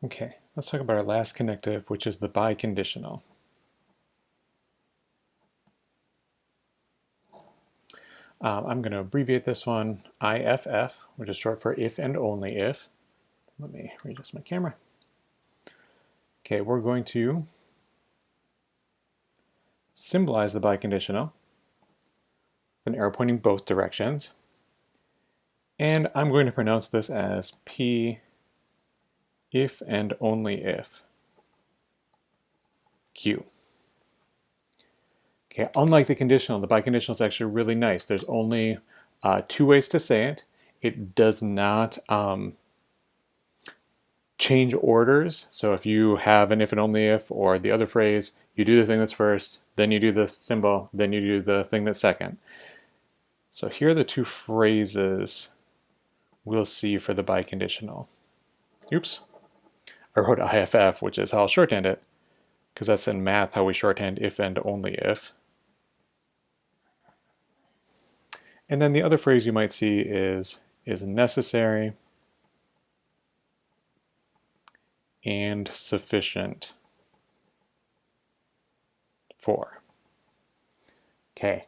Okay, let's talk about our last connective, which is the biconditional. I'm going to abbreviate this one IFF, which is short for if and only if. Let me readjust my camera. Okay, we're going to symbolize the biconditional, an arrow pointing both directions, and I'm going to pronounce this as P if and only if Q. Okay, unlike the conditional, the biconditional is actually really nice. There's only two ways to say it. It does not change orders. So if you have an if and only if, or the other phrase, you do the thing that's first, then you do the symbol, then you do the thing that's second. So here are the two phrases we'll see for the biconditional. Oops. I wrote IFF, which is how I'll shorthand it, because that's in math how we shorthand if and only if. And then the other phrase you might see is necessary and sufficient for. Okay.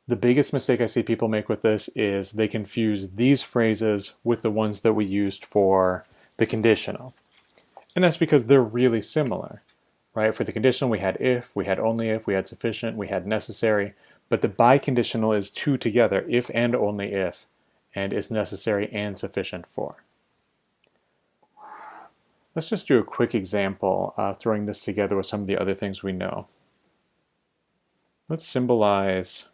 The biggest mistake I see people make with this is they confuse these phrases with the ones that we used for the conditional. And that's because they're really similar, right? For the conditional, we had if, we had only if, we had sufficient, we had necessary. But the biconditional is two together, if and only if, and is necessary and sufficient for. Let's just do a quick example throwing this together with some of the other things we know. Let's symbolize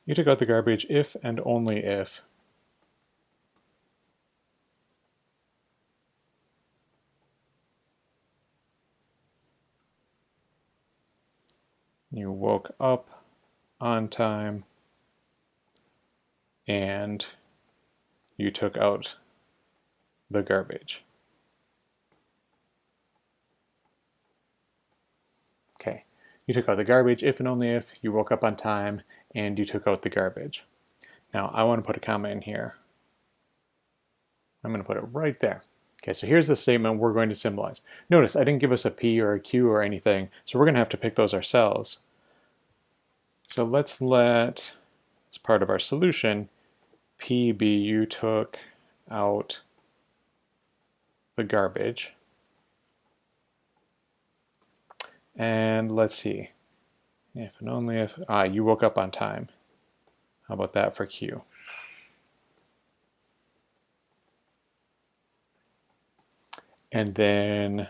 you took out the garbage if and only if you woke up on time and you took out the garbage. Okay, you took out the garbage if and only if you woke up on time and you took out the garbage. Now I want to put a comma in here. I'm going to put it right there. Okay, so here's the statement we're going to symbolize. Notice I didn't give us a P or a Q or anything, so we're going to have to pick those ourselves. So let's let, as part of our solution, P be you took out the garbage. And let's see, if and only if, you woke up on time. How about that for Q? And then,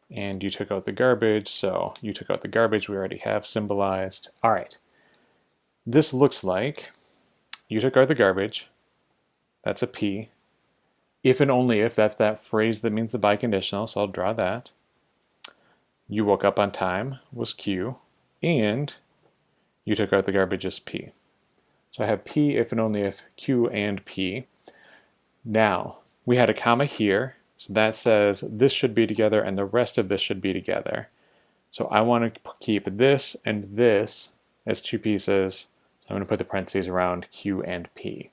and you took out the garbage, so you took out the garbage we already have symbolized. All right, this looks like you took out the garbage, that's a P. If and only if, that's that phrase that means the biconditional, so I'll draw that. You woke up on time was Q, and you took out the garbage is P. So I have P if and only if, Q and P. Now, we had a comma here, so that says this should be together and the rest of this should be together. So I want to keep this and this as two pieces, so I'm going to put the parentheses around Q and P.